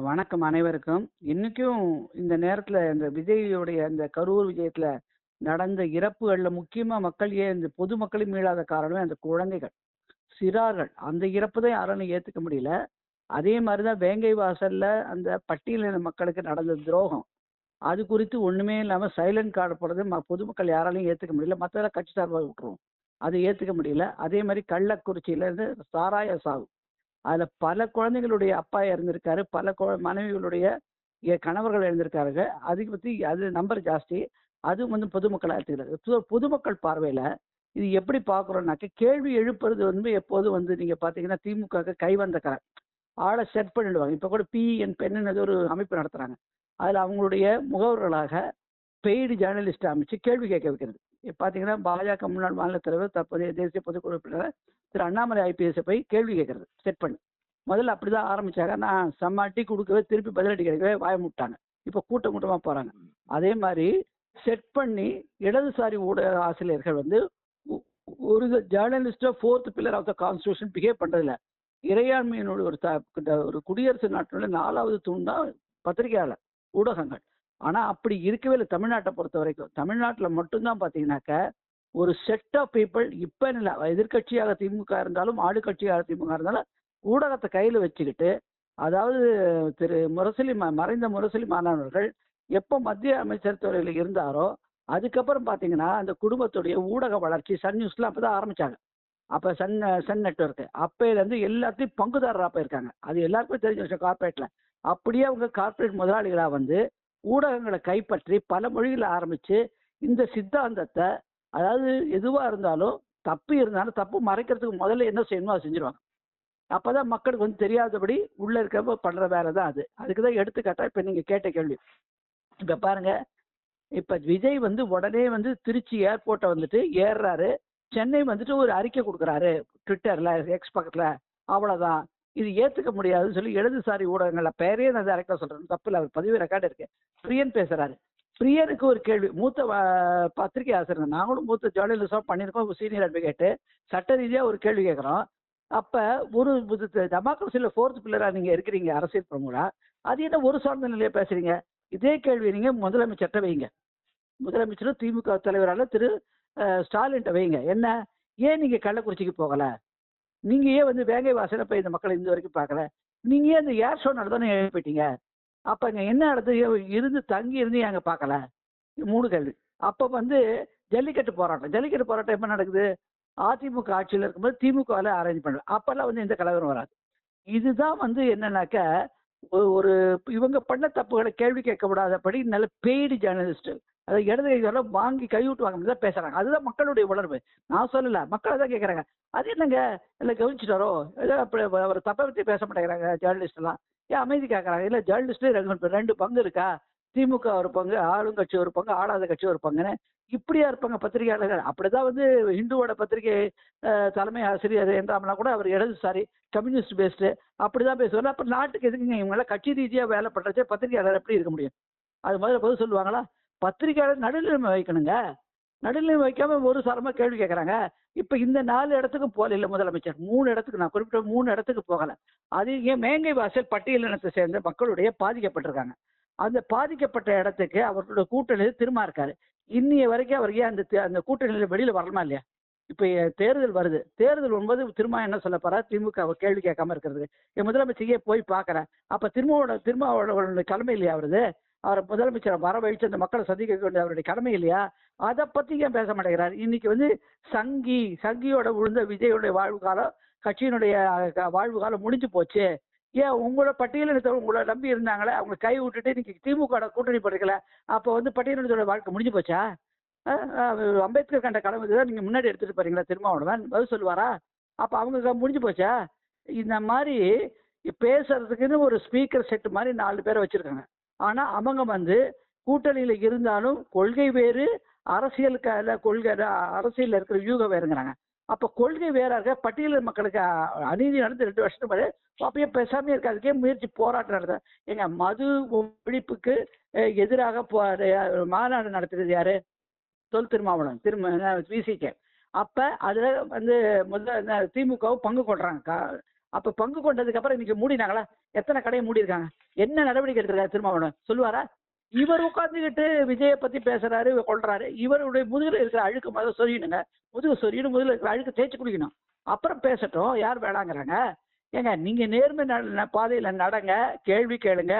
வணக்கம் அனைவருக்கும். இன்னைக்கும் இந்த நேரத்துல இந்த விஜயுடைய இந்த கரூர் விஜயத்துல நடந்த இறப்புகள்ல முக்கியமா மக்கள் ஏன் இந்த பொதுமக்களும் மீளாத காரணமே அந்த குழந்தைகள், சிறார்கள். அந்த இறப்பு தான் யாராலும் ஏத்துக்க முடியல. அதே மாதிரிதான் வேங்கை வாசல்ல அந்த பட்டியலின மக்களுக்கு நடந்த துரோகம். அது குறித்து ஒண்ணுமே இல்லாம சைலண்ட் கார்டு போடுறது பொதுமக்கள் யாராலையும் ஏத்துக்க முடியல. மத்ததெல்லாம் கட்சி சார்பாக விட்டுருவோம். அதை ஏத்துக்க முடியல. அதே மாதிரி கள்ளக்குறிச்சியில இருந்து சாராய சாவு. அதுல பல குழந்தைகளுடைய அப்பா இறந்திருக்காரு. பல மனைவிகளுடைய கணவர்கள் இறந்திருக்காருங்க. அதுக்கு பத்தி அது நம்பர் ஜாஸ்தி. அதுவும் வந்து பொதுமக்கள் எடுத்துக்கிறது. பொதுமக்கள் பார்வையில இது எப்படி பாக்குறோம்னாக்க, கேள்வி எழுப்புறது வந்து எப்போதும் வந்து நீங்க பாத்தீங்கன்னா திமுக கை வந்த கரை. ஆளை செட் பண்ணிடுவாங்க. இப்ப கூட பிஎன் பெண்ணுன்னு ஒரு அமைப்பு நடத்துறாங்க. அதுல அவங்களுடைய முகவர்களாக பெய்டு ஜேர்னலிஸ்ட் அமைச்சு கேள்வி கேட்க வைக்கிறது. பாத்தீங்கன்னா பாஜக முன்னாள் மாநில தலைவர், தற்போதைய தேசிய பொதுக்குழு உறுப்பினர் திரு அண்ணாமலை ஐபிஎஸ் போய் கேள்வி கேட்கறது செட் பண்ணி. முதல்ல அப்படிதான் ஆரம்பிச்சாங்க. நான் செம்ம அடி கொடுக்கவே திருப்பி பதிலடி கிடைக்கவே வாய முட்டாங்க. இப்ப கூட்டமா போறாங்க. அதே மாதிரி செட் பண்ணி இடதுசாரி ஊடக ஆசிரியர்கள் வந்து ஒரு journalist fourth pillar of the constitution behave பண்றதில்ல. இறையாண்மையினுடைய ஒரு குடியரசு நாட்டினுடைய 4வது தூண் தான் பத்திரிகையாளர், ஊடகங்கள். ஆனா அப்படி இருக்கவே இல்லை தமிழ்நாட்டை பொறுத்த வரைக்கும். தமிழ்நாட்டுல மட்டும்தான் பாத்தீங்கன்னாக்க ஒரு செட் ஆஃப் பீப்புள், இப்ப இல்லை, எதிர்கட்சியாக திமுக இருந்தாலும் ஆளுங்கட்சியாக திமுக இருந்தாலும் ஊடகத்தை கையில வச்சுக்கிட்டு, அதாவது திரு முரசொலி மறைந்த முரசொலி மாணவர்கள் எப்போ மத்திய அமைச்சர் துறையில இருந்தாரோ அதுக்கப்புறம் பாத்தீங்கன்னா அந்த குடும்பத்துடைய ஊடக வளர்ச்சி சன் நியூஸ்ல அப்பதான் ஆரம்பிச்சாங்க. அப்ப சன் நெட்வொர்க் அப்பையில இருந்து எல்லாத்தையும் பங்குதாரரா போயிருக்காங்க. அது எல்லாருக்குமே தெரிஞ்ச விஷயம். கார்பரேட்ல அப்படியே அவங்க கார்பரேட் முதலாளிகளா வந்து ஊடகங்களை கைப்பற்றி பல மொழிகளை ஆரம்பிச்சு இந்த சித்தாந்தத்தை, அதாவது எதுவா இருந்தாலும் தப்பு இருந்தாலும் தப்பு மறைக்கிறதுக்கு முதல்ல என்ன செய்யணுமோ அதை செஞ்சிருவாங்க. அப்பதான் மக்களுக்கு வந்து தெரியாதபடி உள்ள இருக்கப்ப பண்ற வேலை தான் அது. அதுக்குதான் எடுத்துக்காட்டா இப்ப நீங்க கேட்ட கேள்வி. இப்ப பாருங்க, இப்ப விஜய் வந்து உடனே வந்து திருச்சி ஏர்போர்ட்டை வந்துட்டு ஏறுறாரு. சென்னை வந்துட்டு ஒரு அறிக்கை கொடுக்குறாரு ட்விட்டர்ல, எக்ஸ் பக்கத்துல. அவ்வளவுதான். இது ஏத்துக்க முடியாதுன்னு சொல்லி இடதுசாரி ஊடகங்கள்ல பெயரே நான் டேரக்டா சொல்றேன், தப்பு இல்லை, அவர் பதிவு ரெக்கார்டு இருக்கு. பிரியன் பேசுறாரு. பிரியனுக்கு ஒரு கேள்வி. மூத்த பத்திரிகை ஆசிரியர், நாங்களும் மூத்த ஜேர்னலிஸ்டா பண்ணியிருக்கோம், சீனியர் அட்வொகேட். சட்ட ரீதியா ஒரு கேள்வி கேட்கிறோம். அப்ப ஒரு டெமோக்ரஸில ஃபோர்த் பில்லரா நீங்க இருக்கிறீங்க, அரசியல் பிரமுகரா. அது என்ன ஒரு சார்ந்த நிலையை பேசுறீங்க? இதே கேள்வி நீங்க முதலமைச்சர்கிட்ட வைங்க. முதலமைச்சரும் திமுக தலைவரான திரு ஸ்டாலின்ட்ட வைங்க. என்ன, ஏன் நீங்க கள்ளக்குறிச்சிக்கு போகல? நீங்க ஏன் வந்து வேங்கை வாசல போய் இந்த மக்களை இந்த வரைக்கும் பார்க்கல? நீங்க ஏன் இந்த ஏர் ஷோ நடந்தானே போயிட்டீங்க? அப்ப இங்க என்ன நடந்து இருந்து தங்கி இருந்து அங்க பார்க்கல? 3 கேள்வி. அப்ப வந்து ஜல்லிக்கட்டு போராட்டம் எப்ப நடக்குது? அதிமுக ஆட்சியில் இருக்கும்போது திமுகவில் அரேஞ்ச் பண்ணுவேன். அப்பெல்லாம் வந்து எந்த கலவரம் வராது. இதுதான் வந்து என்னன்னாக்க ஒரு இவங்க பண்ண தப்புகளை கேள்வி கேட்க விடாதபடி நல்ல பெய்டு ஜேர்னலிஸ்ட், அதாவது இடது கைகளை வாங்கி கைவிட்டு வாங்க தான் பேசுறாங்க. அதுதான் மக்களுடைய உணர்வு. நான் சொல்லல, மக்கள் தான் கேட்கறாங்க. அது என்னங்க இல்லை கவனிச்சுட்டாரோ, ஏதோ அப்படி அவர் தப்பை பற்றி பேச மாட்டேங்கிறாங்க ஜேர்னலிஸ்ட் எல்லாம். ஏன் அமைதி கேட்கறாங்க? இல்லை ஜேர்னலிஸ்டே 2 பங்கு இருக்கா? திமுக ஒரு பங்கு, ஆளுங்கட்சி ஒரு பங்கு, ஆளாத கட்சி ஒரு பங்குன்னு இப்படியா இருப்பாங்க பத்திரிகையாளர்கள்? அப்படிதான் வந்து இந்துவோட பத்திரிகை தலைமை ஆசிரியர் என்றாமலாம் கூட அவர் இடதுசாரி கம்யூனிஸ்ட் பேஸ்டு அப்படிதான் பேசுவாங்க. அப்ப நாட்டுக்கு எதுக்குங்க இவங்க கட்சி ரீதியா வேலை பண்றச்சே பத்திரிகையாளர் எப்படி இருக்க முடியும்? அது முதல்ல பதில் சொல்லுவாங்களா? பத்திரிகையாளர் நடுநிலைமை வைக்கணுங்க. நடுநிலைமை வைக்காம ஒரு சாரமா கேள்வி கேட்கறாங்க. இப்ப இந்த 4 இடத்துக்கும் போகல இல்ல முதலமைச்சர். 3 இடத்துக்கு, நான் குறிப்பிட்ட 3 இடத்துக்கு போகல. அது ஏன் மேங்கை வாசல் பட்டியலினத்தை சேர்ந்த மக்களுடைய பாதிக்கப்பட்டிருக்காங்க. அந்த பாதிக்கப்பட்ட இடத்துக்கு அவர்களோட கூட்டணியில் திரும்ப இருக்காரு. இன்னைய வரைக்கும் அவர் ஏன் அந்த கூட்டணியில வெளியில வரணுமா இல்லையா? இப்ப தேர்தல் வருது. தேர்தல் வரும்போது திரும்ப என்ன சொல்ல போறா? திமுக கேள்வி கேட்காம இருக்கிறது. என் முதலமைச்சரையே போய் பாக்குறேன். அப்ப திருமாவளவனுடைய கடமை இல்லையா அவரது? அவரை முதலமைச்சரை வரவழைச்சு அந்த மக்களை சந்திக்க வேண்டிய அவருடைய கடமை இல்லையா? அதை பத்தி ஏன் பேச மாட்டேங்கிறார்? இன்னைக்கு வந்து சங்கியோட விழுந்த விஜயுடைய வாழ்வு காலம், கட்சியினுடைய வாழ்வு காலம் முடிஞ்சு போச்சு. ஏன் உங்களோட பட்டியலினத்தோட உங்களை நம்பி இருந்தாங்களே, அவங்க கை விட்டுட்டு இன்னைக்கு திமுக கூட்டணி போடுறீங்களா? அப்போ வந்து பட்டியலினத்தோட வாழ்க்கை முடிஞ்சு போச்சா? அம்பேத்கர் கண்ட கடமை தான் நீங்க முன்னாடி எடுத்துட்டு போறீங்களா? திருமாவளவன் பதில் சொல்லுவாரா? அப்ப அவங்க முடிஞ்சு போச்சா? இந்த மாதிரி பேசுறதுக்குன்னு ஒரு ஸ்பீக்கர் செட் மாதிரி 4 பேரை வச்சிருக்காங்க. ஆனா அவங்க வந்து கூட்டணியில இருந்தாலும் கொள்கை வேறு, அரசியல் இருக்கிற வியூகம் வேறுங்கிறாங்க. அப்ப கொள்கை வேற இருக்க, பட்டியலின மக்களுக்கு அநீதி நடந்து 2 வருஷத்துக்கு மேலே அப்பயே பேசாம இருக்காதுக்கே முயற்சி போராட்டம் நடத்த. எங்க மது ஒழிப்புக்கு எதிராக மாநாடு நடத்துறது யாரு? திருமாவளவன், விசிகே. அப்ப அதுல வந்து திமுகவும் பங்கு கொள்றாங்க. அப்ப பங்கு கொண்டதுக்கு அப்புறம் இன்னைக்கு மூடினாங்களா? எத்தனை கடையை மூடி இருக்காங்க? என்ன நடவடிக்கை எடுத்திருக்காரு திருமாவளவன் சொல்லுவாரா? இவர் உட்கார்ந்துகிட்டு விஜயை பத்தி பேசுறாரு, கொள்றாரு. இவருடைய முதுகுல இருக்கிற அழுக்கு முதல்ல சொரியணுங்க. முதுகு சொரியணும், முதுகுல இருக்கிற அழுக்கு தேய்ச்சி குடிக்கணும். அப்புறம் பேசட்டும். யார் வேணாங்கிறாங்க? ஏங்க, நீங்க நேர்மை பாதையில நடங்க, கேள்வி கேளுங்க,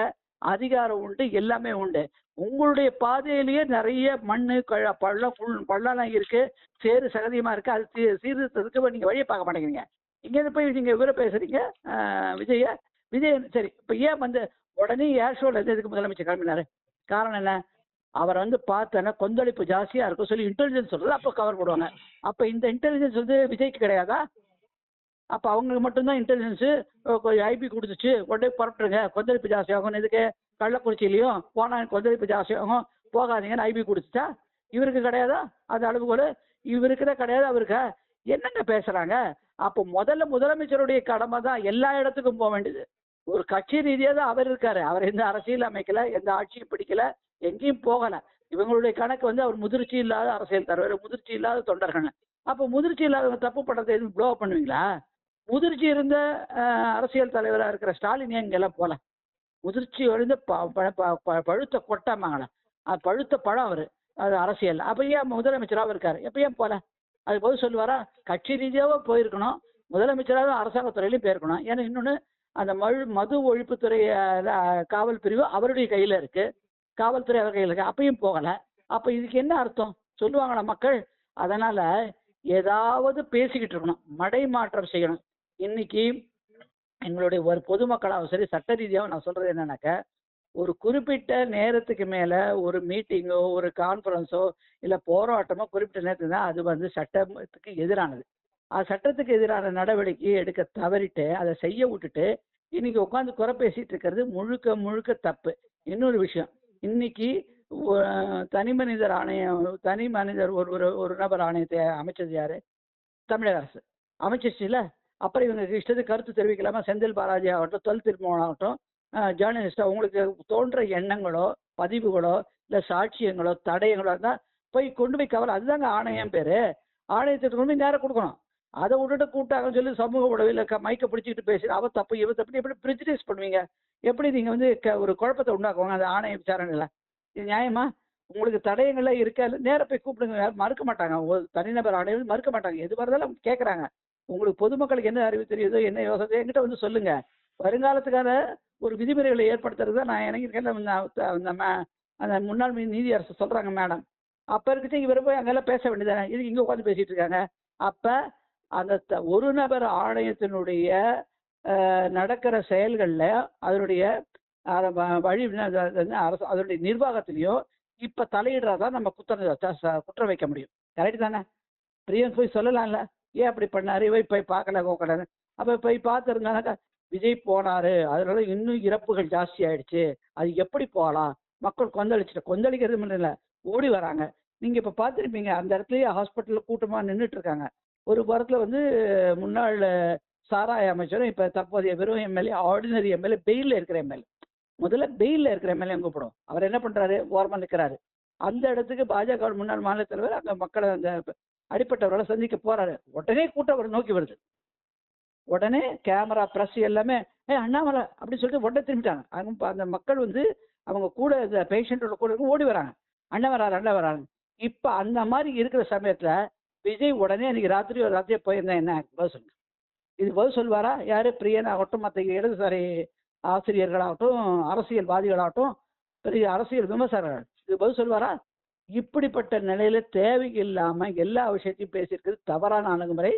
அதிகாரம் உண்டு, எல்லாமே உண்டு. உங்களுடைய பாதையிலேயே நிறைய மண்ணு பள்ளம் பள்ளம் இருக்கு, சேறு சகதியமா இருக்கு. அது சீர்திருத்தத்துக்கு நீங்க வழியை பார்க்க மாட்டேங்கிறீங்க. இங்க இருந்து போய் நீங்க இவரை பேசுறீங்க விஜய. விஜய் சரி, இப்ப ஏன் வந்து உடனே ஏர் ஷோல இருந்து எதுக்கு முதலமைச்சர் கிளம்பினாரு? காரணம் என்ன? அவர் வந்து பார்த்தனா கொந்தளிப்பு ஜாஸ்தியா இருக்கும் சொல்லி இன்டெலிஜென்ஸ் சொல்றது அப்ப கவர் போடுவாங்க. அப்ப இந்த இன்டெலிஜென்ஸ் வந்து விஜய்க்கு கிடையாதா? அப்ப அவங்களுக்கு மட்டும்தான் இன்டெலிஜென்ஸ் ஐபி கொடுத்துச்சு, உடனே புறப்பட்டுருங்க, கொந்தளிப்பு ஜாஸ்தி ஆகும். இதுக்கு கள்ளக்குறிச்சியிலையும் போனா கொந்தளிப்பு ஜாஸ்தி ஆகும், போகாதீங்கன்னு ஐபி கொடுத்துச்சா? இவருக்கு கிடையாதா அது அளவுகோல்? இவருக்கு தான் கிடையாது, அவருக்கு என்னங்க பேசுறாங்க? அப்போ முதல்ல முதலமைச்சருடைய கடமை தான் எல்லா இடத்துக்கும் போக வேண்டியது. ஒரு கட்சி ரீதியா தான் அவர் இருக்காரு. அவர் எந்த அரசியல் அமைக்கல, எந்த ஆட்சியும் பிடிக்கல, எங்கேயும் போகல. இவங்களுடைய கணக்கு வந்து அவர் முதிர்ச்சி இல்லாத அரசியல் தலைவர், முதிர்ச்சி இல்லாத தொண்டர்கள். அப்போ முதிர்ச்சி இல்லாதவங்க தப்பு பண்றதை எதுவும் ப்ளோ பண்ணுவீங்களா? முதிர்ச்சி இருந்த அரசியல் தலைவராக இருக்கிற ஸ்டாலின் ஏன் இங்கெல்லாம் போல? முதிர்ச்சி எழுந்து பழுத்த கொட்டாமாங்களா? அது பழுத்த பழம் அவரு, அது அரசியல். அப்ப ஏன் முதலமைச்சராக இருக்காரு? எப்ப ஏன் போல? அது போது சொல்லுவாரா? கட்சி ரீதியாக போயிருக்கணும், முதலமைச்சராக அரசாங்கத்துறையிலையும் போயிருக்கணும். ஏன்னா இன்னொன்று, அந்த மது ஒழிப்புத்துறை காவல் பிரிவு அவருடைய கையில இருக்கு, காவல்துறை அவர் கையில் இருக்கு. அப்பயும் போகல. அப்ப இதுக்கு என்ன அர்த்தம் சொல்லுவாங்களா மக்கள்? அதனால ஏதாவது பேசிக்கிட்டு இருக்கணும், மடை மாற்றம் செய்யணும். இன்னைக்கு எங்களுடைய ஒரு பொதுமக்களாகவும் சரி, சட்ட ரீதியாகவும் நான் சொல்றது என்னன்னாக்க, ஒரு குறிப்பிட்ட நேரத்துக்கு மேல ஒரு மீட்டிங்கோ, ஒரு கான்ஃபரன்ஸோ, இல்ல போராட்டமோ குறிப்பிட்ட நேரத்துக்கு தான் அது வந்து சட்டத்துக்கு எதிரானது. அது சட்டத்துக்கு எதிரான நடவடிக்கை எடுக்க தவறிட்டு அதை செய்ய விட்டுட்டு இன்னைக்கு உட்காந்து குறை பேசிட்டு இருக்கிறது முழுக்க முழுக்க தப்பு. இன்னொரு விஷயம், இன்னைக்கு தனி மனிதர் ஆணையம், தனி மனிதர் ஒரு நபர் ஆணையத்தை அமைச்சது யாரு? தமிழக அரசு அமைச்சிருச்சுல. அப்புறம் இவங்க இஷ்டத்துக்கு கருத்து தெரிவிக்கலாமா? செந்தில் பாலாஜி ஆகட்டும், தொல் திருமாவளவன் ஆகட்டும், ஜேர்னலிஸ்டா உங்களுக்கு தோன்ற எண்ணங்களோ, பதிவுகளோ, இல்லை சாட்சியங்களோ, தடயங்களோ இருந்தால் போய் கொண்டு போய் கவலை. அதுதாங்க ஆணையம் பேரு. ஆணையத்துக்கு கொண்டு போய் நேரம் கொடுக்கணும். அதை விட்டுட்டு கூட்டாங்கன்னு சொல்லி சமூக உடவில் மைக்க பிடிச்சிக்கிட்டு பேசி அவ தப்பு இவ தப்பு எப்படி ப்ரிஜுடைஸ் பண்ணுவீங்க? எப்படி நீங்க வந்து ஒரு குழப்பத்தை உண்டாக்குவாங்க அந்த ஆணைய விசாரணையில? இது நியாயமா? உங்களுக்கு தடயங்கள்லாம் இருக்கா? நேரம் போய் கூப்பிடுங்க, மறுக்க மாட்டாங்க. ஒரு தனிநபர் ஆணையம் மறுக்க மாட்டாங்க. எது வரதாலும் கேட்குறாங்க. உங்களுக்கு பொதுமக்களுக்கு என்ன அறிவு தெரியுதோ, என்ன யோசனை என்கிட்ட வந்து சொல்லுங்க. வருங்காலத்துக்கான ஒரு விதிமுறைகளை ஏற்படுத்துறது தான் நான் இறங்கியிருக்கேன். அந்த முன்னாள் நீதியரசு சொல்றாங்க மேடம். அப்ப இருக்கிட்ட இவரை போய் அங்கெல்லாம் பேச வேண்டியதானே? இது இங்க உட்காந்து பேசிட்டு இருக்காங்க. அப்ப அந்த ஒரு நபர் ஆணையத்தினுடைய நடக்கிற செயல்கள்ல அதனுடைய வழி அரசு அதனுடைய நிர்வாகத்திலையும் இப்ப தலையிடுறதான் நம்ம குற்றம் வைக்க முடியும். கரெக்ட் தானே? பிரியன் போய் சொல்லலாம்ல, ஏன் அப்படி பண்ணாரு, இவை போய் பார்க்கல கூடாது. அப்ப போய் பார்த்துருந்தானாக்கா விஜய் போனாரு, அதனால இன்னும் இறப்புகள் ஜாஸ்தி ஆயிடுச்சு, அது எப்படி போகலாம்? மக்கள் கொந்தளிக்கிறது மட்டும் இல்லை, ஓடி வராங்க. நீங்க இப்ப பார்த்துருப்பீங்க, அந்த இடத்துலயே ஹாஸ்பிட்டல்ல கூட்டமா நின்றுட்டு இருக்காங்க. ஒரு புறத்துல வந்து முன்னாள் சாராய அமைச்சரும் இப்ப தற்போதைய வெறும் எம்எல்ஏ, ஆர்டினரி எம்எல்ஏ, பெயில இருக்கிற எம்எல்ஏ. முதல்ல பெயில இருக்கிற எம்எல்ஏ கூப்பிடும். அவர் என்ன பண்றாரு? ஓரமா நிற்கிறாரு. அந்த இடத்துக்கு பாஜக முன்னாள் மாநில தலைவர் அந்த மக்களை, அந்த அடிப்பட்டவர்களை சந்திக்க போறாரு. உடனே கூட்டம் அவர் நோக்கி வருது. உடனே கேமரா பிரஸ் எல்லாமே அண்ணாமலை அப்படின்னு சொல்லிட்டு உடனே திரும்பிட்டாங்க. அந்த மக்கள் வந்து அவங்க கூட இந்த பேஷண்டோட கூட ஓடி வராங்க, அண்ணன் வராங்க. இப்ப அந்த மாதிரி இருக்கிற சமயத்துல விஜய் உடனே இன்னைக்கு ராத்திரியே போயிருந்தேன், என்ன பதில் சொல்லுங்க? இது பதில் சொல்வாரா? யாரு? பிரியன் ஆகட்டும், மற்ற இடதுசாரி ஆசிரியர்களாகட்டும், அரசியல்வாதிகளாகட்டும், பெரிய அரசியல் விமர்சகர்கள், இது பதில் சொல்வாரா? இப்படிப்பட்ட நிலையில தேவையில்லாம எல்லா விஷயத்தையும் பேசியிருக்கிறது தவறான அணுகுமுறை.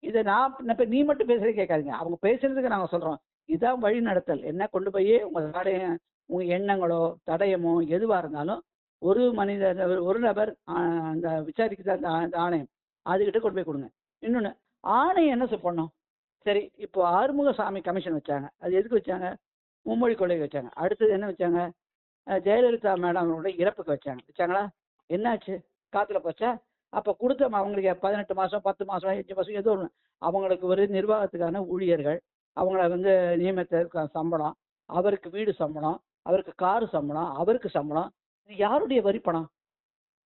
இதை நான் நீ மட்டும் பேசுறே கேட்காதீங்க, அவங்க பேசுறதுக்கு நாங்க சொல்றோம். இதான் வழி நடத்தல். என்ன கொண்டு போய் உங்க எண்ணங்களோ தடயமோ எதுவா இருந்தாலும் ஒரு மனிதர், ஒரு நபர் அந்த விசாரிக்கிற அந்த ஆணையம் அதுகிட்ட கொண்டு போய் கொடுங்க. இன்னொன்னு, ஆணையம் என்ன பண்ணணும்? சரி, இப்போ ஆறுமுகசாமி கமிஷன் வச்சாங்க. அது எதுக்கு வச்சாங்க? மும்மொழி கொள்கை வச்சாங்க. அடுத்தது என்ன வச்சாங்க? ஜெயலலிதா மேடமோட இறப்புக்கு வச்சாங்களா? என்னாச்சு? காத்துல போச்சா? அப்ப கொடுத்த அவங்களுக்கு 18 மாசம் 10 மாசம் 5 மாசம் ஏதோ ஒன்று, அவங்களுக்கு ஒரு நிர்வாகத்துக்கான ஊழியர்கள், அவங்கள வந்து நியமித்த சம்பளம், அவருக்கு வீடு சம்பளம், அவருக்கு காரு சம்பளம், அவருக்கு சம்பளம். இது யாருடைய வரிப்பணம்?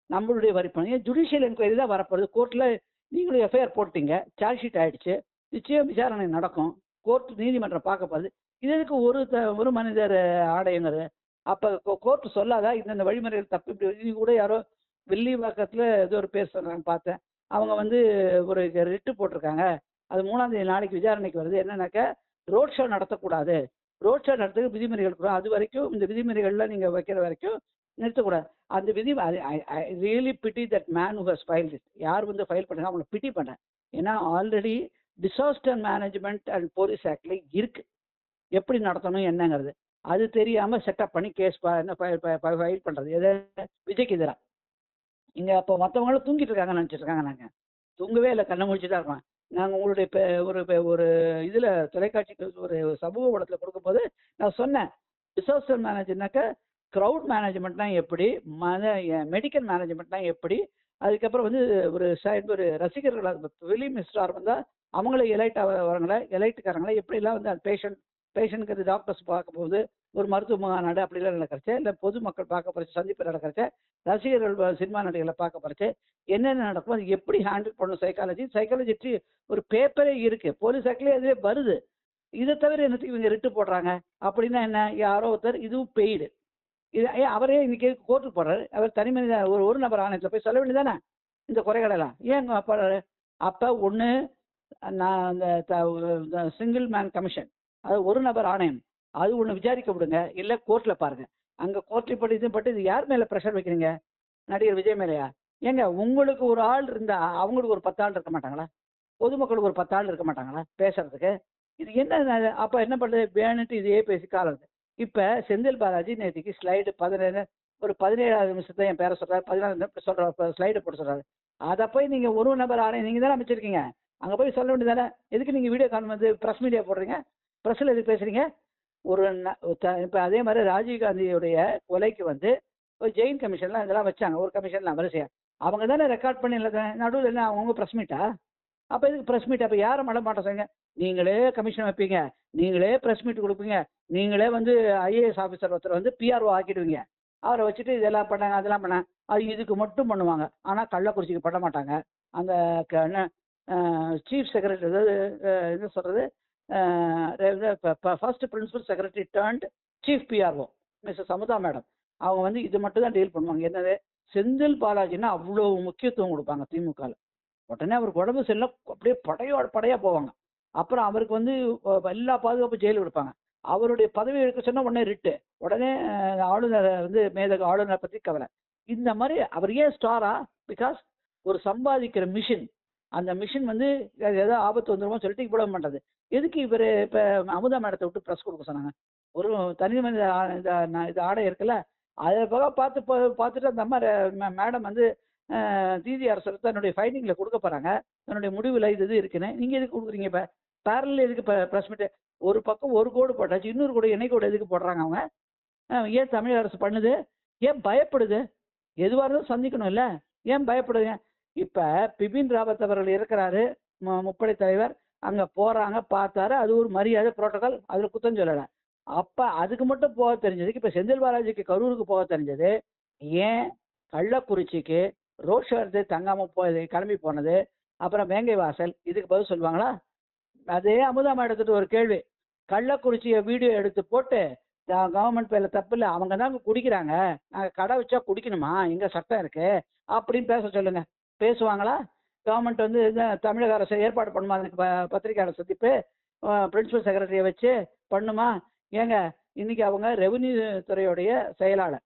நம்மளுடைய வரிப்பணம். ஏன் ஜுடிஷியல் என்கொயரி தான் வரப்போகுது. கோர்ட்ல நீங்களும் எஃப்ஐஆர் போட்டீங்க, சார்ஜ் ஷீட் ஆயிடுச்சு, நிச்சயம் விசாரணை நடக்கும். கோர்ட் நீதிமன்றம் பார்க்க போகுது. இது எதுக்கு ஒரு மனிதர் ஆடையங்கிறது? அப்ப கோர்ட் சொல்லாதா இந்த வழிமுறைகள் தப்பு? இப்படி கூட யாரோ வில்லிவாக்கத்துல ஏதோ ஒரு பேர் சொல்றாங்க பார்த்தேன். அவங்க வந்து ஒரு ரிட்டு போட்டிருக்காங்க. அது 3ஆம் தேதி நாளைக்கு விசாரணைக்கு வருது. என்னன்னாக்கா ரோட் ஷோ நடத்தக்கூடாது. ரோட் ஷோ நடத்துக்கு விதிமுறைகள் கூட அது வரைக்கும் இந்த விதிமுறைகள்ல நீங்க வைக்கிற வரைக்கும் நிறுத்தக்கூடாது. அந்த விதி really pity that man who has filed it. யார் வந்து ஃபைல் பண்ணாங்க அவங்களை பிட்டி பண்ணேன். ஏன்னா already disaster management and police ஆக்ட்ல இருக்கு எப்படி நடத்தணும் என்னங்கிறது. அது தெரியாம செட்டப் பண்ணி கேஸ் ஃபைல் பண்றது எதை விஜய்க்கு எதிராக. இங்க அப்போ மற்றவங்களும் தூங்கிட்டு இருக்காங்கன்னு நினைச்சிட்டு இருக்காங்க. நாங்க தூங்கவே இல்லை, கண்ணை முடிச்சுதான் இருப்பேன். நாங்கள் உங்களுடைய ஒரு இதுல தொலைக்காட்சிக்கு ஒரு சமூக ஊடகத்தில் கொடுக்கும்போது நான் சொன்னேன், டிசாஸ்டர் மேனேஜ்மெண்ட்னாக்க க்ரௌட் மேனேஜ்மெண்ட்னா எப்படி, மெடிக்கல் மேனேஜ்மெண்ட்னா எப்படி, அதுக்கப்புறம் வந்து ஒரு ரசிகர்கள் ஃபிலிம் ஸ்டார் வந்தால் அவங்கள எலைட் வரங்கள எலைட்டுக்காரங்கள எப்படிலாம் வந்து அந்த பேஷண்ட்க்கு டாக்டர்ஸ் பார்க்க போகுது, ஒரு மருத்துவ மாநாடு அப்படிலாம் நடக்கிறச்ச, இல்லை பொதுமக்கள் பார்க்க போகிறச்சு, சந்திப்பு நடக்கிறச்ச, ரசிகர்கள் சினிமா நடிகளை பார்க்க போகிறச்சு என்னென்ன நடக்கும், அது எப்படி ஹேண்டில் பண்ணணும், சைக்காலஜி ஒரு பேப்பரே இருக்கு, போலீஸ் ஆக்ட்லேயே அதுவே வருது. இதை தவிர என்னத்துக்கு இவங்க ரிட்டு போடுறாங்க? அப்படின்னா என்ன, யாரோ ஒருத்தர் இதுவும் பெய்டு இது அவரே இன்னைக்கு கோர்ட்டுக்கு போடுறாரு. அவர் தனி மனித ஒரு நபர் ஆணையத்தில் போய் சொல்ல வேண்டியதானே இந்த குறைகளெல்லாம் ஏன் போடுறாரு? அப்போ ஒன்று நான் அந்த சிங்கிள் மேன் கமிஷன், அது ஒரு நபர் ஆணையம், அது ஒன்று விசாரிக்க விடுங்க, இல்லை கோர்ட்டில் பாருங்க. அங்கே கோர்ட்டில் பட்டு இது பட்டு இது யார் மேலே ப்ரெஷர் வைக்கிறீங்க? நடிகர் விஜய் மேலேயா? ஏங்க உங்களுக்கு ஒரு ஆள் இருந்தா அவங்களுக்கு ஒரு 10 ஆள் இருக்க மாட்டாங்களா? பொதுமக்களுக்கு ஒரு 10 ஆள் இருக்க மாட்டாங்களா பேசுறதுக்கு? இது என்ன? அப்போ என்ன பண்ணுறது வேணுன்ட்டு இதையே பேசி காலம். இப்போ செந்தில் பாலாஜி நேற்றுக்கு ஸ்லைடு 17வது நிமிஷத்தை என் பேரை சொல்கிறார், 14 நிமிஷம் சொல்கிற ஸ்லைடு போட்டு சொல்கிறாரு. அதை போய் நீங்கள் ஒரு நபர் ஆணையம் நீங்கள் தானே அமைச்சிருக்கீங்க, அங்கே போய் சொல்ல வேண்டியதானே? எதுக்கு நீங்கள் வீடியோ கால் வந்து ப்ரெஸ் மீடியா போடுறீங்க, ப்ரெஸ்ஸில் எதுக்கு பேசுகிறீங்க? இப்போ அதே மாதிரி ராஜீவ்காந்தியுடைய கொலைக்கு வந்து ஒரு ஜெயின் கமிஷன்லாம் இதெல்லாம் வச்சாங்க, ஒரு கமிஷன்லாம் வரிசையா அவங்க தானே ரெக்கார்ட் பண்ணி இல்லை நடுவில் என்ன அவங்க ப்ரெஸ் மீட்டா? அப்போ இதுக்கு ப்ரெஸ் மீட்? அப்போ யாரை மாட்ட செய்யுங்க? நீங்களே கமிஷன் வைப்பீங்க, நீங்களே ப்ரெஸ் மீட் கொடுப்பீங்க, நீங்களே வந்து ஐஏஎஸ் ஆஃபீஸர் ஒருத்தர் வந்து பிஆர்ஓ ஆக்கிடுவீங்க, அவரை வச்சுட்டு இதெல்லாம் பண்ணாங்க அதெல்லாம் பண்ணாங்க. அது இதுக்கு மட்டும் பண்ணுவாங்க, ஆனால் கள்ளக்குறிச்சிக்கு பண்ண மாட்டாங்க. அந்த சீஃப் செக்ரட்டரி, அதாவது என்ன சொல்கிறது, first principal secretary turned chief PRO Mrs Amudha madam, அவங்க வந்து இது மட்டும் தான் டீல் பண்ணுவாங்க. என்னது, செந்தில் பாலாஜின்னா அவ்வளோ முக்கியத்துவம் கொடுப்பாங்க திமுகவில். உடனே அவருக்கு உடம்பு செல்ல அப்படியே படையா போவாங்க. அப்புறம் அவருக்கு வந்து எல்லா பாதுகாப்பு ஜெயிலுக்கு கொடுப்பாங்க. அவருடைய பதவி எடுக்க சொன்னால் உடனே ரிட்டு, உடனே ஆளுநரை வந்து மேதக ஆளுநரை பற்றி கவலை. இந்த மாதிரி அவர் ஏன் ஸ்டாரா? பிகாஸ் ஒரு சம்பாதிக்கிற மிஷின், அந்த மிஷின் வந்து ஏதோ ஆபத்து வந்துருமோ சொல்லிட்டு இவ்வளவு பண்ணுறது. எதுக்கு இவர் இப்போ அமுதா மேடத்தை விட்டு ப்ரெஸ் கொடுக்க சொன்னாங்க? ஒரு தனி மனித இது ஆடை இருக்குல்ல, அதை பார்த்துட்டு அந்த அம்மா மேடம் வந்து நீதி அரசர் தன்னுடைய ஃபைண்டிங்கில் கொடுக்க போகிறாங்க, தன்னுடைய முடிவில் இது இருக்குன்னு. நீங்கள் எதுக்கு கொடுக்குறீங்க? இப்போ பேரலில் எதுக்கு இப்போ ப்ரெஸ் மீட்டு? ஒரு பக்கம் ஒரு கோடு போட்டாச்சு, இன்னொரு கோடு இணை கோடு எதுக்கு போடுறாங்க அவங்க? ஏன் தமிழக அரசு பண்ணுது? ஏன் பயப்படுது? எதுவாக இருந்தாலும் சந்திக்கணும் இல்லை, ஏன் பயப்படுதுங்க? இப்போ பிபின் ராவத் அவர்கள் இருக்கிறாரு, முப்படை தலைவர், அங்கே போகிறாங்க, பார்த்தாரு, அது ஒரு மரியாதை புரோட்டோகால், அதில் குத்தம் சொல்லலை. அப்போ அதுக்கு மட்டும் போக தெரிஞ்சதுக்கு இப்போ செந்தில் பாலாஜிக்கு கரூருக்கு போக தெரிஞ்சது ஏன்? கள்ளக்குறிச்சிக்கு ரோட் ஷோ எடுத்து தங்காமல் கிளம்பி போனது, அப்புறம் வேங்கை வாசல், இதுக்கு பதில் சொல்லுவாங்களா? அதே அமுதாமா எடுத்துட்டு ஒரு கேள்வி, கள்ளக்குறிச்சியை வீடியோ எடுத்து போட்டு கவர்மெண்ட் பேர்ல தப்பு இல்லை, அவங்க தான் குடிக்கிறாங்க, நாங்கள் கடை வச்சா குடிக்கணுமா, எங்க சட்டம் இருக்கு அப்படின்னு பேச சொல்லுங்க. பேசுவாங்களா? கவர்மெண்ட் வந்து தமிழக அரசு ஏற்பாடு பண்ணுமா அதுக்கு பத்திரிகையாளர் சந்திப்பு, பிரின்சிபல் செக்ரட்டரியை வச்சு பண்ணுமா? ஏங்க இன்னைக்கு அவங்க ரெவன்யூ துறையுடைய செயலாளர்,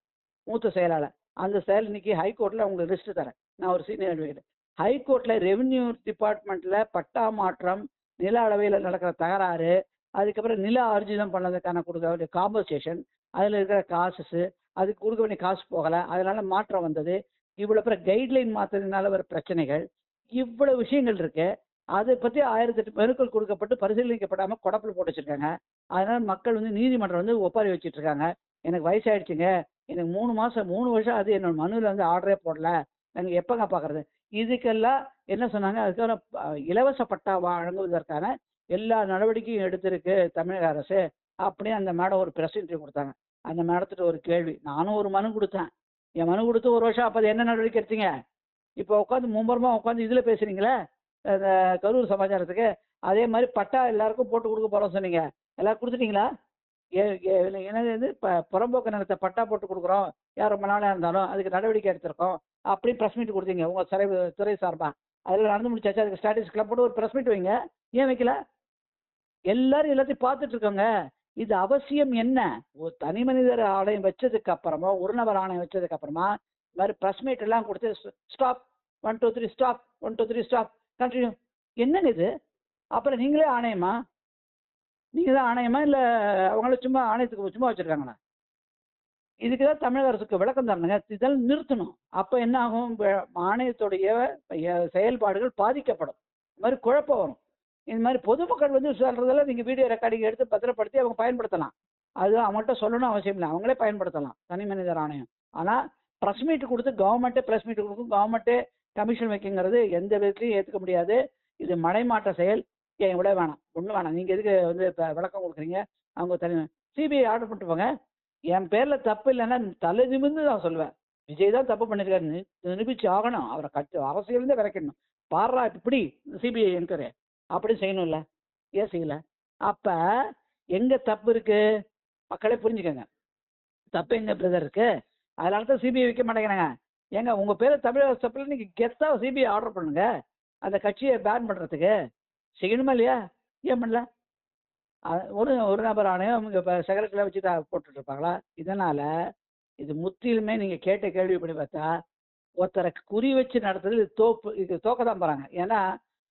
மூத்த செயலாளர், அந்த செயல் இன்னைக்கு ஹைகோர்ட்டில் அவங்களுக்கு லிஸ்ட்டு தரேன், நான் ஒரு சீனியர் அட்வொகேட். ஹைகோர்ட்டில் ரெவன்யூ டிபார்ட்மெண்ட்டில் பட்டா மாற்றம், நில அளவையில் நடக்கிற தகராறு, அதுக்கப்புறம் நில ஆர்ஜிதம் பண்ணதுக்கான கொடுக்க வேண்டிய காம்பன்சேஷன், அதில் இருக்கிற காசஸ், அதுக்கு கொடுக்க வேண்டிய காசு போகலை, அதனால மாற்றம் வந்தது, இவ்வளோ பேர் கைட்லைன் மாற்றுறதுனால வர பிரச்சனைகள், இவ்வளவு விஷயங்கள் இருக்கு. அதை பற்றி 1008 மனுக்கள் கொடுக்கப்பட்டு பரிசீலிக்கப்படாமல் கொடப்பில் போட்டு வச்சுருக்காங்க. அதனால் மக்கள் வந்து நீதிமன்றம் வந்து ஒப்பாரி வச்சுட்டு இருக்காங்க. எனக்கு வயசாயிடுச்சுங்க, எனக்கு 3 வருஷம் அது என்னோட மனுவில் வந்து ஆர்டரே போடல, நாங்கள் எப்போங்க பார்க்குறது? இதுக்கெல்லாம் என்ன சொன்னாங்க? அதுக்கான இலவச பட்டா வழங்குவதற்கான எல்லா நடவடிக்கையும் எடுத்திருக்கு தமிழக அரசு அப்படின்னு அந்த மேடம் ஒரு ப்ரெஸ் இன்டர்வியூ கொடுத்தாங்க. அந்த மேடத்துட்டு ஒரு கேள்வி, நானும் ஒரு மனு கொடுத்தேன், என் மனு கொடுத்து 1 வருஷம், அப்போ என்ன நடவடிக்கை எடுத்தீங்க? இப்போ உட்காந்து மும்பரமாக உட்காந்து இதில் பேசுகிறீங்களே, கரூர் சமாச்சாரத்துக்கு, அதே மாதிரி பட்டா எல்லாருக்கும் போட்டு கொடுக்க போறோம் சொன்னீங்க, எல்லாரும் கொடுத்துட்டீங்களா? என்னது இது புறம்போக்கு நிலத்தை பட்டா போட்டு கொடுக்குறோம், யார் ரொம்ப நாளாக இருந்தாலும் அதுக்கு நடவடிக்கை எடுத்திருக்கோம் அப்படி ப்ரெஸ் மீட் கொடுத்தீங்க உங்கள் துறை சார்பா. அதில் நடந்து முடிச்சாச்சு, அதுக்கு ஸ்டாட்டிஸ்டிக்லாம் போட்டு ஒரு ப்ரெஸ் மீட் வைங்க. ஏன் வைக்கல? எல்லாரும் எல்லாத்தையும் பார்த்துட்டு இருக்கோங்க. இது அவசியம் என்ன? ஒரு தனி மனிதர் ஆணையம் வச்சதுக்கு அப்புறமா, ஒரு நபர் ஆணையம் வச்சதுக்கு அப்புறமா இந்த மாதிரி ப்ரெஸ் மீட் எல்லாம் கொடுத்து ஸ்டாப் 1 2 3 ஸ்டாப் 1 2 3 ஸ்டாப் கண்டினியூ. என்னங்க இது? அப்புறம் நீங்களே ஆணையமா? நீங்க தான் ஆணையமா இல்லை அவங்கள சும்மா ஆணையத்துக்கு சும்மா வச்சிருக்காங்களா? இதுக்கு தான் தமிழக அரசுக்கு விளக்கம் தரணுங்க. இதெல்லாம் நிறுத்தணும். அப்போ என்ன ஆகும்? ஆணையத்துடைய செயல்பாடுகள் பாதிக்கப்படும். இந்த மாதிரி குழப்பம் வரும். இந்த மாதிரி பொதுமக்கள் வந்து சொல்றதெல்லாம் நீங்க வீடியோ ரெக்கார்டிங் எடுத்து பத்திரப்படுத்தி அவங்க பயன்படுத்தலாம். அது அவங்கள்ட்ட சொல்லணும் அவசியம் இல்லை, அவங்களே பயன்படுத்தலாம் தனி மனிதர் ஆணையம். ஆனா ப்ரெஸ் மீட் கொடுத்து கவர்மெண்ட்டே ப்ரெஸ் மீட் கொடுக்கும், கவர்மெண்ட்டே கமிஷன் வைக்குங்கிறது எந்த விதத்திலையும் ஏற்றுக்க முடியாது. இது மடைமாற்ற செயல். என் விட வேணாம், ஒன்றும் வேணாம். நீங்க எதுக்கு வந்து இப்போ விளக்கம் கொடுக்குறீங்க? அவங்க தனி சிபிஐ ஆர்டர் பண்ணிட்டு போங்க. என் பேர்ல தப்பு இல்லைன்னா தலை நிமிர்ந்து நான் சொல்லுவேன், விஜய் தான் தப்பு பண்ணிருக்காரு, நிரூபிச்சு ஆகணும். அவரை அரசியலிருந்தே விளக்கிடணும். பாடுறா இப்படி சிபிஐ என்கொயரி அப்படி செய்யணும்ல, ஏன் செய்யல? அப்ப எங்க தப்பு இருக்கு? மக்களே புரிஞ்சுக்கங்க, தப்பு எங்க பிரதர் இருக்கு? அதனால தான் சிபிஐ வைக்க மாட்டேங்கிறாங்க. ஏங்க உங்க பேரை தமிழக தப்புல நீங்க கெத்தா சிபிஐ ஆர்டர் பண்ணுங்க, அந்த கட்சியை பேன் பண்றதுக்கு. செய்யணுமா இல்லையா? ஏன் பண்ணல? ஒரு நபர் ஆணையம் அவங்க இப்போ செக்ரட்டரியில் வச்சு போட்டுட்டு இருப்பாங்களா? இதனால இது முற்றிலுமே நீங்க கேட்ட கேள்விப்படி பார்த்தா ஒருத்தரை குறி வச்சு நடத்துறது இது தோக்க தான் போறாங்க. ஏன்னா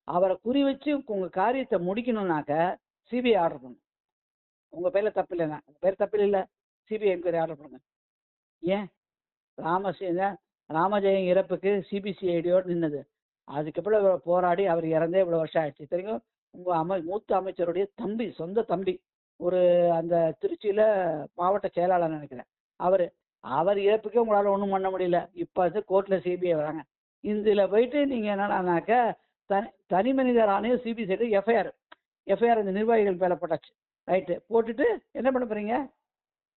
அவரை குறி வச்சு உங்க காரியத்தை முடிக்கணும்னாக்க சிபிஐ ஆர்டர் பண்ணும். உங்க பேர்ல தப்பு இல்லைன்னா, உங்க பேர் தப்பு இல்லை, சிபிஐ என்கொயரி ஆர்டர் பண்ணுங்க. ஏன்? ராமஜெயம் இறப்புக்கு சிபிசிஐடியோடு நின்னது. அதுக்கப்புறம் போராடி அவர் இறந்தே இவ்வளவு வருஷம் ஆயிடுச்சு. தெரியும், உங்க மூத்த அமைச்சருடைய தம்பி, சொந்த தம்பி, ஒரு அந்த திருச்சியில மாவட்ட செயலாளர் நினைக்கிறேன், அவர் இறப்புக்கே உங்களால ஒன்றும் பண்ண முடியல. இப்போ வந்து கோர்ட்ல சிபிஐ வராங்க. இதுல போயிட்டு நீங்க என்னன்னாக்க தனி மனிதர் ஆணையம் சிபிசிஐடி எஃப்ஐஆர் இந்த நிர்வாகிகள் மேல போட்டாச்சு. ரைட்டு போட்டுட்டு என்ன பண்ண போறீங்க?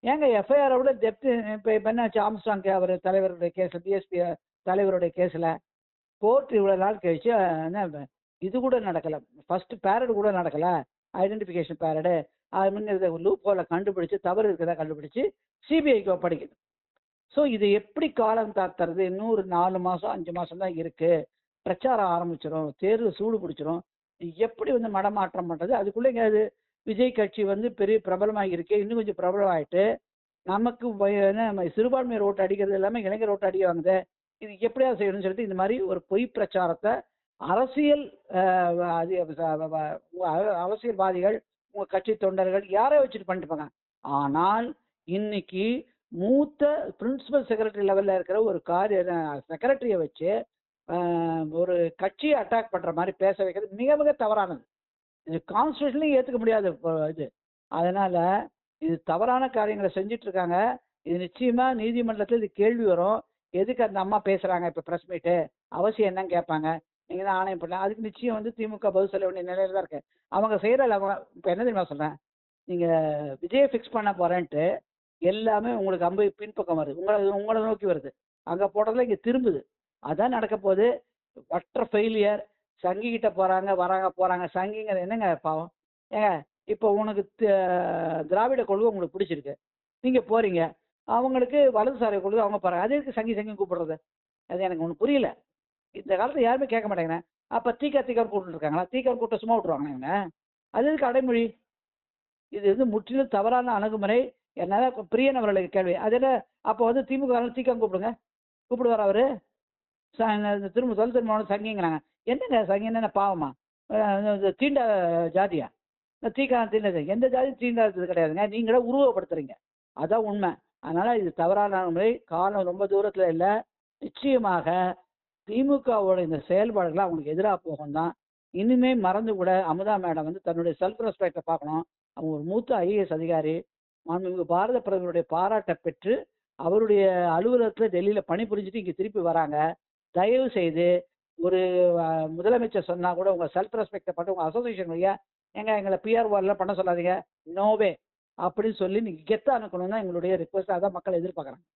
ஏங்க எஃப்ஐஆரை விட டெப்த் இப்போ என்னாச்சு? ஆம்ஸ்டாங் அவர் தலைவருடைய கேஸ், பிஎஸ்பி தலைவருடைய கேஸில் கோர்ட் இவ்வளோ நாள் கழிச்சு என்ன இது கூட நடக்கலை, ஃபர்ஸ்ட் பேரடு கூட நடக்கலை, ஐடென்டிஃபிகேஷன் பேரடு அது லூப் ஹோலை கண்டுபிடிச்சு தவறு இருக்கிறதா கண்டுபிடிச்சு சிபிஐக்கு ஒப்படைக்குது. ஸோ இது எப்படி காலம் தாத்துறது? இன்னொரு 4 மாதம் 5 மாதம் தான் இருக்கு, பிரச்சாரம் ஆரம்பிச்சிடும், தேர்வு சூடு பிடிச்சிரும். எப்படி வந்து மடமாற்றம் பண்ணுறது? அதுக்குள்ளே எங்கேயாவது விஜய் கட்சி வந்து பெரிய பிரபலமாக இருக்கு, இன்னும் கொஞ்சம் பிரபலமாயிட்டு நமக்கு என்ன சிறுபான்மையர் ஓட்டு அடிக்கிறது எல்லாமே இளைஞர் ஓட்டு அடிக்க வாங்குது. இது எப்படியா செய்யணும்னு சொல்லிட்டு இந்த மாதிரி ஒரு பொய் பிரச்சாரத்தை அரசியல்வாதிகள், உங்க கட்சி தொண்டர்கள் யாரை வச்சுட்டு பண்ணிட்டு போங்க. ஆனால் இன்னைக்கு மூத்த பிரின்சிபல் செக்ரட்டரி லெவல்ல இருக்கிற ஒரு செக்ரட்டரியை வச்சு ஒரு கட்சியை அட்டாக் பண்ற மாதிரி பேச வைக்கிறது மிக மிக தவறானது. இது கான்ஸ்டியூஷன்லையும் ஏற்றுக்க முடியாது இது. அதனால இது தவறான காரியங்களை செஞ்சுட்டு இருக்காங்க. இது நிச்சயமா நீதிமன்றத்தில் இது கேள்வி வரும். எதுக்கு அந்த அம்மா பேசுறாங்க இப்போ ப்ரெஸ் மீட்டு, அவசியம் என்னன்னு கேட்பாங்க. நீங்க தான் ஆணையம் பண்ணல, அதுக்கு நிச்சயம் வந்து திமுக பதில் சொல்ல வேண்டிய நிலையில தான் இருக்கு. அவங்க செய்யற இப்போ என்ன தெரியுமா சொல்றேன், நீங்க விஜயை ஃபிக்ஸ் பண்ண போறேன்ட்டு எல்லாமே உங்களுக்கு அம்பு பின்பக்கம் வருது, உங்களை நோக்கி வருது. அங்க போடுறதுல இங்க திரும்புது. அதான் நடக்க போகுது. வற்ற ஃபெயிலியர். சங்கி கிட்ட போறாங்க. சங்கிங்கிறது என்னங்க பாவம்? ஏங்க இப்போ உனக்கு திராவிட கொள்கை உங்களுக்கு பிடிச்சிருக்கு, நீங்க போறீங்க, அவங்களுக்கு வலதுசாரி கொள்கை அவங்க போறாங்க, அது எதுக்கு சங்கி கூப்பிடுறது? அது எனக்கு ஒன்றும் புரியல. இந்த காலத்துல யாருமே கேட்க மாட்டேங்கிறேன். அப்ப தீக்கார் கூப்பிட்டு இருக்காங்களா? தீக்கார் கூட்ட சும்மா விட்டுருவாங்க இவங்க? அது எதுக்கு அடைமொழி? இது வந்து முற்றிலும் தவறான அணுகுமுறை. என்னால பிரியன் அவர்களுக்கு கேள்வி, அது என்ன அப்போ வந்து திமுக தீக்கார் கூப்பிடுவார் அவரு? திரும்ப திரும்ப சங்கிங்கிறாங்க. என்னங்க சங்கி என்ன பாவமா? தீண்ட ஜாதியா? தீக்கா தீண்டது எந்த ஜாதியும் தீண்டாதது கிடையாதுங்க, நீங்களே உருவப்படுத்துறீங்க. அதான் உண்மை. அதனால இது தவறான முறை. காலம் ரொம்ப தூரத்துல இல்லை. நிச்சயமாக திமுகவோட இந்த செயல்பாடுகள் அவங்களுக்கு எதிராக போகும் தான். இனிமே மறந்து கூட அமுதா மேடம் வந்து தன்னுடைய செல்ஃப் ரெஸ்பெக்டை பார்க்கணும். அவங்க ஒரு மூத்த ஐஏஎஸ் அதிகாரி, மாண்புமிகு பாரத பிரதமருடைய பாராட்டை பெற்று அவருடைய அலுவலகத்தில் டெல்லியில் பணிபுரிஞ்சுட்டு இங்கே திருப்பி வராங்க. தயவு செய்து ஒரு முதலமைச்சர் சொன்னா கூட உங்க செல்ஃப் ரெஸ்பெக்டை பார்த்து உங்க அசோசியேஷன் வழியா எங்களை பிஆர் வார்லாம் பண்ண சொல்லாதீங்க, நோவே அப்படின்னு சொல்லி நீங்க கெத்தா அனுக்கணும் தான் எங்களுடைய ரிக்வஸ்ட். அதான் மக்கள் எதிர்பார்க்குறாங்க.